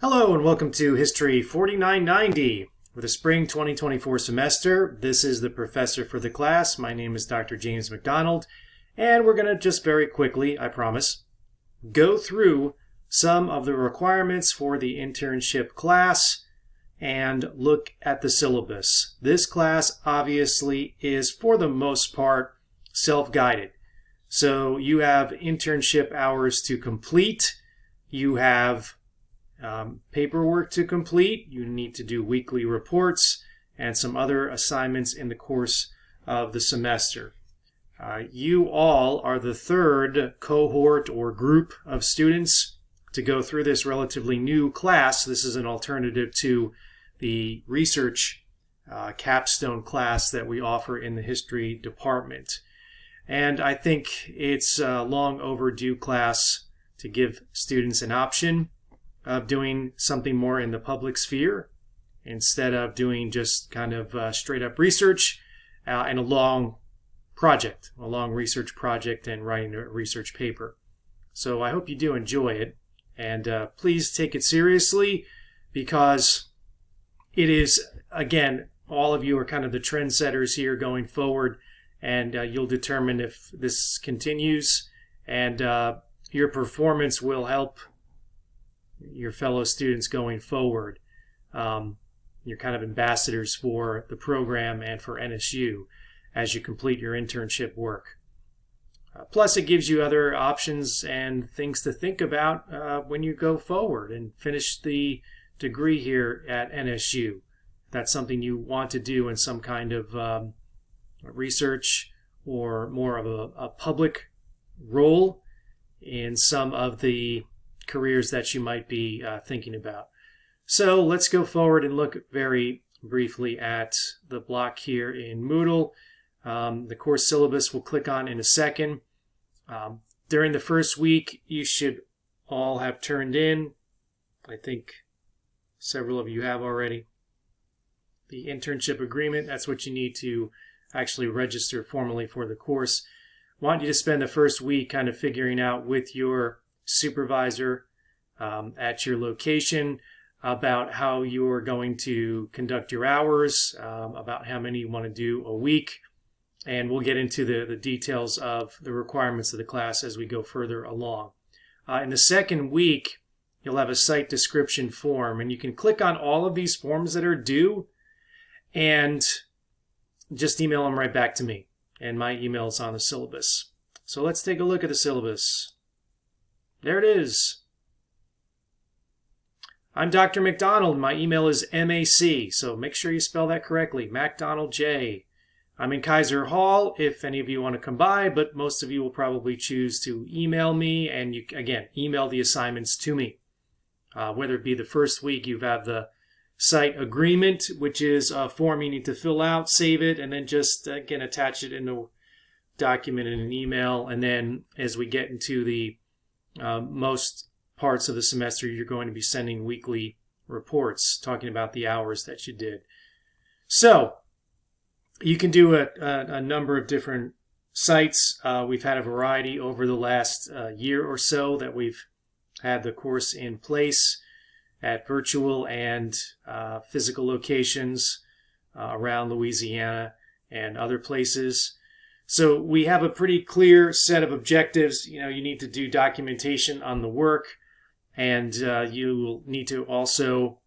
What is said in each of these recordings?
Hello and welcome to History 4990 for the spring 2024 semester. This is the professor for the class. My name is Dr. James McDonald, and we're going to just very quickly, I promise, go through some of the requirements for the internship class and look at the syllabus. This class obviously is, for the most part, self-guided. So you have internship hours to complete. You have paperwork to complete. You need to do weekly reports and some other assignments in the course of the semester. You all are the third cohort or group of students to go through this relatively new class. This is an alternative to the research capstone class that we offer in the history department. And I think it's a long overdue class to give students an option of doing something more in the public sphere instead of doing just kind of straight up research and a long research project and writing a research paper. So I hope you do enjoy it, and please take it seriously, because it is, again, all of you are kind of the trendsetters here going forward, and you'll determine if this continues, and your performance will help your fellow students going forward. You're kind of ambassadors for the program and for NSU as you complete your internship work. Plus, it gives you other options and things to think about when you go forward and finish the degree here at NSU. That's something you want to do in some kind of research or more of a public role in some of the careers that you might be thinking about. So let's go forward and look very briefly at the block here in Moodle. The course syllabus we'll click on in a second. During the first week, you should all have turned in, I think several of you have already, the internship agreement. That's what you need to actually register formally for the course. I want you to spend the first week kind of figuring out with your supervisor at your location about how you're going to conduct your hours, about how many you want to do a week, and we'll get into the details of the requirements of the class as we go further along. In the second week, you'll have a site description form, and you can click on all of these forms that are due and just email them right back to me, and my email is on the syllabus. So let's take a look at the syllabus. There it is. I'm Dr. McDonald. My email is MAC, so make sure you spell that correctly, MacDonaldJ. I'm in Kaiser Hall if any of you want to come by, but most of you will probably choose to email me, and you, again, email the assignments to me. Whether it be the first week, you have the site agreement, which is a form you need to fill out, save it, and then just, again, attach it in a document in an email. And then as we get into the most parts of the semester, you're going to be sending weekly reports talking about the hours that you did. So you can do a number of different sites. We've had a variety over the last year or so that we've had the course in place at virtual and physical locations around Louisiana and other places. So we have a pretty clear set of objectives. You need to do documentation on the work, and you will need to also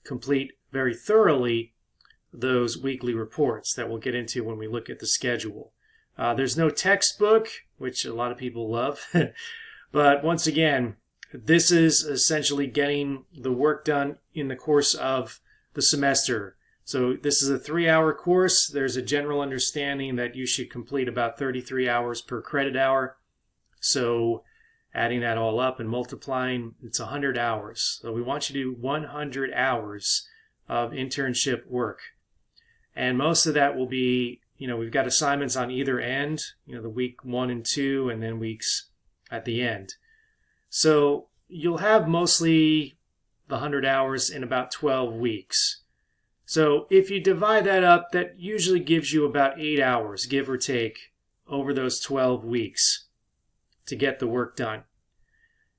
complete very thoroughly those weekly reports that we'll get into when we look at the schedule. There's no textbook, which a lot of people love, but once again, this is essentially getting the work done in the course of the semester. So this is a 3-hour course. There's a general understanding that you should complete about 33 hours per credit hour. So adding that all up and multiplying, it's 100 hours. So we want you to do 100 hours of internship work. And most of that will be, we've got assignments on either end, the week 1 and 2, and then weeks at the end. So you'll have mostly the 100 hours in about 12 weeks. So if you divide that up, that usually gives you about 8 hours, give or take, over those 12 weeks to get the work done.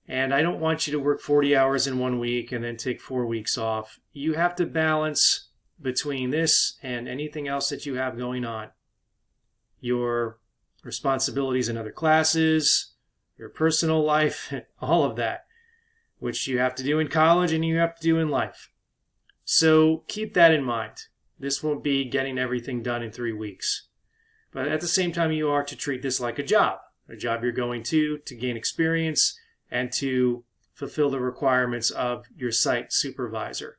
And I don't want you to work 40 hours in 1 week and then take 4 weeks off. You have to balance between this and anything else that you have going on. Your responsibilities in other classes, your personal life, all of that, which you have to do in college and you have to do in life. So keep that in mind. This won't be getting everything done in 3 weeks. But at the same time, you are to treat this like a job you're going to gain experience and to fulfill the requirements of your site supervisor.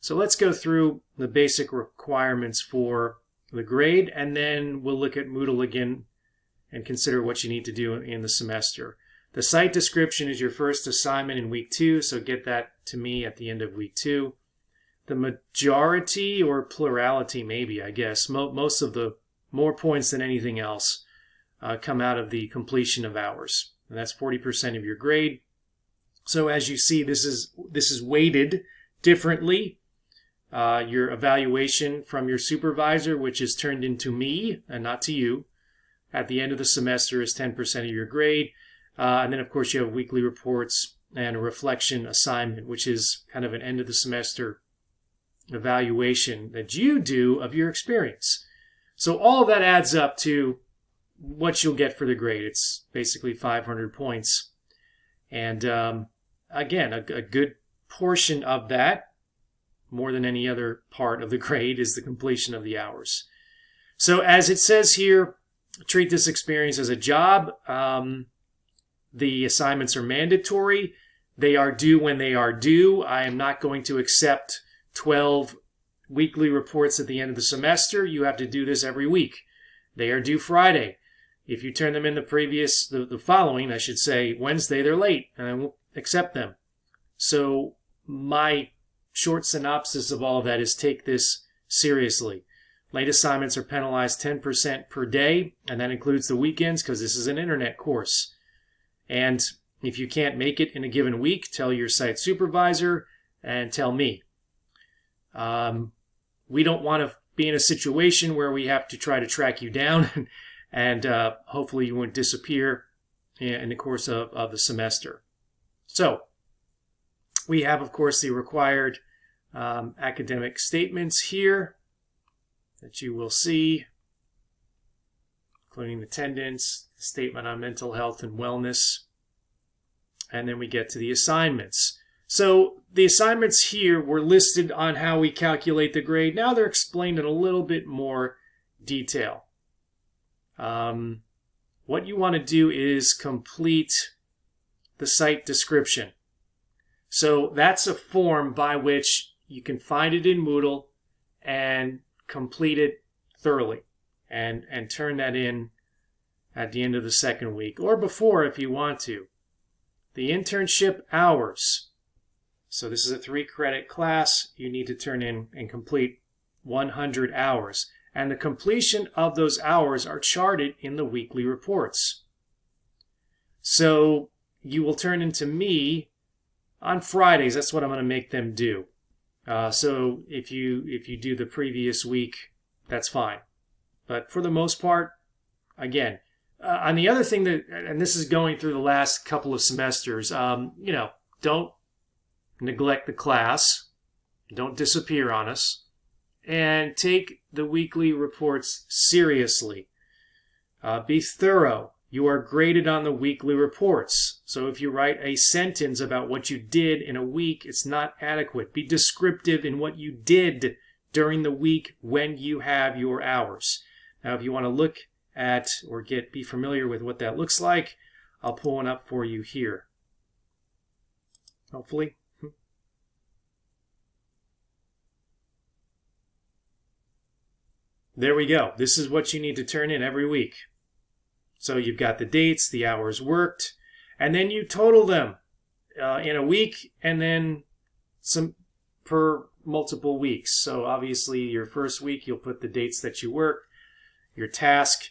So let's go through the basic requirements for the grade, and then we'll look at Moodle again and consider what you need to do in the semester. The site description is your first assignment in week 2, so get that to me at the end of week 2. The majority or plurality, maybe, I guess, most of the more points than anything else come out of the completion of hours. And that's 40% of your grade. So as you see, this is weighted differently. Your evaluation from your supervisor, which is turned into me and not to you, at the end of the semester is 10% of your grade. And then, of course, you have weekly reports and a reflection assignment, which is kind of an end of the semester evaluation that you do of your experience. So all of that adds up to what you'll get for the grade. It's basically 500 points. And again, a good portion of that, more than any other part of the grade, is the completion of the hours. So as it says here, treat this experience as a job. The assignments are mandatory. They are due when they are due. I am not going to accept 12 weekly reports at the end of the semester. You have to do this every week. They are due Friday. If you turn them in the following, I should say, Wednesday, they're late, and I won't accept them. So my short synopsis of all of that is take this seriously. Late assignments are penalized 10% per day, and that includes the weekends because this is an internet course. And if you can't make it in a given week, tell your site supervisor and tell me. We don't want to be in a situation where we have to try to track you down and hopefully you won't disappear in the course of the semester. So we have, of course, the required academic statements here that you will see, including attendance, the statement on mental health and wellness, and then we get to the assignments. So the assignments here were listed on how we calculate the grade. Now they're explained in a little bit more detail. What you want to do is complete the site description. So that's a form by which you can find it in Moodle and complete it thoroughly and turn that in at the end of the second week or before if you want to. The internship hours. So this is a 3-credit class. You need to turn in and complete 100 hours. And the completion of those hours are charted in the weekly reports. So you will turn into me on Fridays. That's what I'm going to make them do. So if you do the previous week, that's fine. But for the most part, again, on the other thing that, and this is going through the last couple of semesters, don't neglect the class, don't disappear on us, and take the weekly reports seriously. Be thorough. You are graded on the weekly reports. So if you write a sentence about what you did in a week, it's not adequate. Be descriptive in what you did during the week when you have your hours. Now, if you want to look at or be familiar with what that looks like, I'll pull one up for you here. Hopefully. There we go. This is what you need to turn in every week. So you've got the dates, the hours worked, and then you total them in a week and then some per multiple weeks. So obviously your first week you'll put the dates that you worked, your task,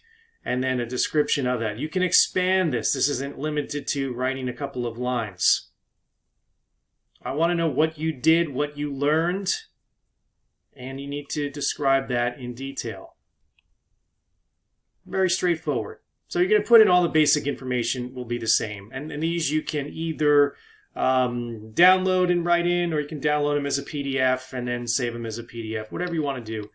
and then a description of that. You can expand this. This isn't limited to writing a couple of lines. I want to know what you did, what you learned, and you need to describe that in detail. Very straightforward. So you're going to put in all the basic information will be the same. And these you can either download and write in, or you can download them as a PDF and then save them as a PDF, whatever you want to do.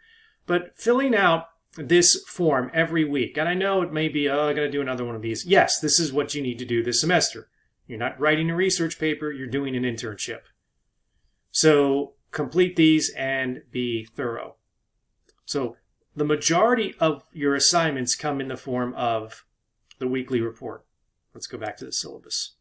But filling out this form every week, and I know it may be, oh, I got to do another one of these. Yes, this is what you need to do this semester. You're not writing a research paper, you're doing an internship. So complete these and be thorough. So the majority of your assignments come in the form of the weekly report. Let's go back to the syllabus.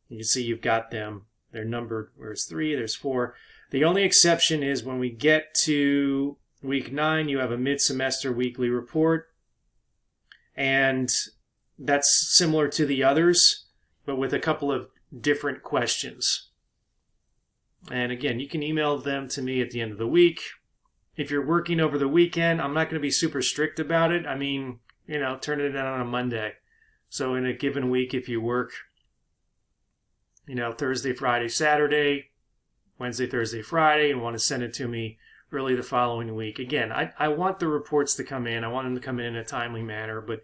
You can see you've got them. They're numbered. There's 3, there's 4. The only exception is when we get to week 9, you have a mid-semester weekly report. And that's similar to the others, but with a couple of different questions. And again, you can email them to me at the end of the week. If you're working over the weekend, I'm not going to be super strict about it. I mean, turn it in on a Monday. So in a given week, if you work, Thursday, Friday, Saturday, Wednesday, Thursday, Friday, and want to send it to me early the following week. Again, I want the reports to come in. I want them to come in a timely manner. But,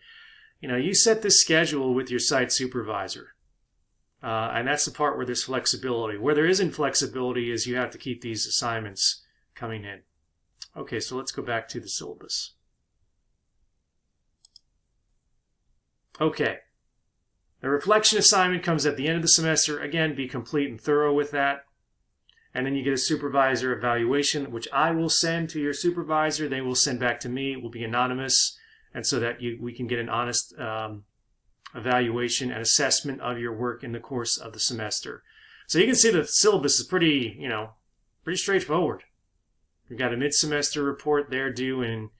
you set this schedule with your site supervisor. And that's the part where there's flexibility. Where there isn't flexibility is you have to keep these assignments coming in. Okay, so let's go back to the syllabus. Okay. The reflection assignment comes at the end of the semester. Again, be complete and thorough with that. And then you get a supervisor evaluation, which I will send to your supervisor. They will send back to me. It will be anonymous, and so that we can get an honest evaluation and assessment of your work in the course of the semester. So you can see the syllabus is pretty straightforward. You've got a mid-semester report there due in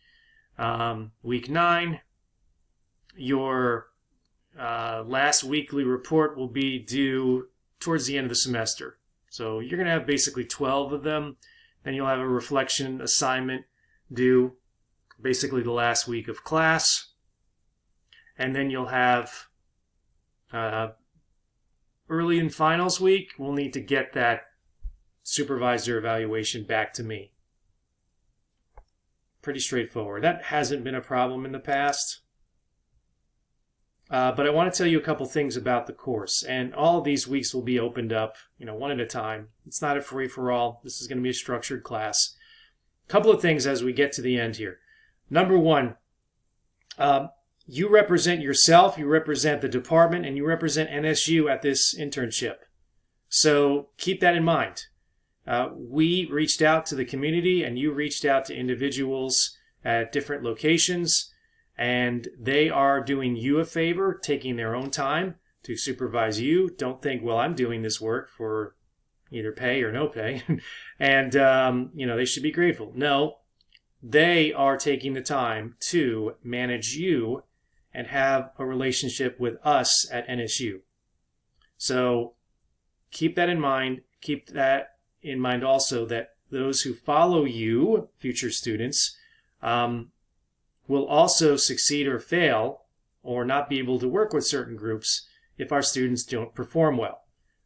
week 9. Your last weekly report will be due towards the end of the semester. So you're going to have basically 12 of them. Then you'll have a reflection assignment due basically the last week of class. And then you'll have early in finals week, we'll need to get that supervisor evaluation back to me. Pretty straightforward. That hasn't been a problem in the past. But I want to tell you a couple things about the course. And all of these weeks will be opened up, one at a time. It's not a free-for-all. This is going to be a structured class. A couple of things as we get to the end here. Number one, you represent yourself, you represent the department, and you represent NSU at this internship. So keep that in mind. We reached out to the community, and you reached out to individuals at different locations. And they are doing you a favor, taking their own time to supervise you. Don't think, well, I'm doing this work for either pay or no pay. And, they should be grateful. No, they are taking the time to manage you and have a relationship with us at NSU. So keep that in mind. Keep that in mind also that those who follow you, future students, will also succeed or fail or not be able to work with certain groups if our students don't perform well.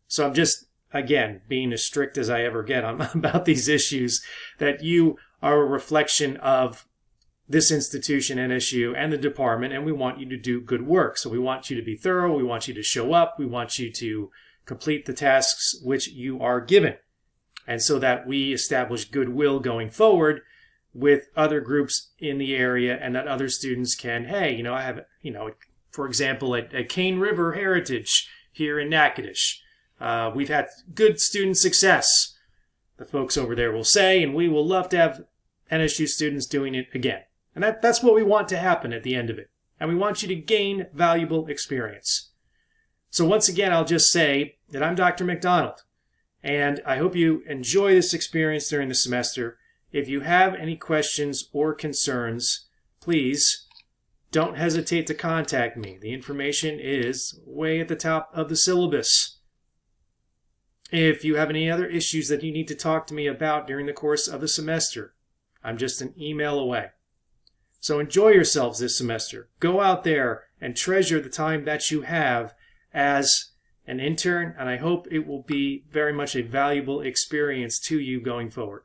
So I'm just, again, being as strict as I ever get about these issues, that you are a reflection of this institution, NSU, and the department, and we want you to do good work. So we want you to be thorough, we want you to show up, we want you to complete the tasks which you are given. And so that we establish goodwill going forward with other groups in the area, and that other students can, hey, I have, for example, at Cane River Heritage here in Natchitoches, we've had good student success, the folks over there will say, and we will love to have NSU students doing it again. And that's what we want to happen at the end of it. And we want you to gain valuable experience. So once again, I'll just say that I'm Dr. McDonald, and I hope you enjoy this experience during the semester. If you have any questions or concerns, please don't hesitate to contact me. The information is way at the top of the syllabus. If you have any other issues that you need to talk to me about during the course of the semester, I'm just an email away. So enjoy yourselves this semester. Go out there and treasure the time that you have as an intern, and I hope it will be very much a valuable experience to you going forward.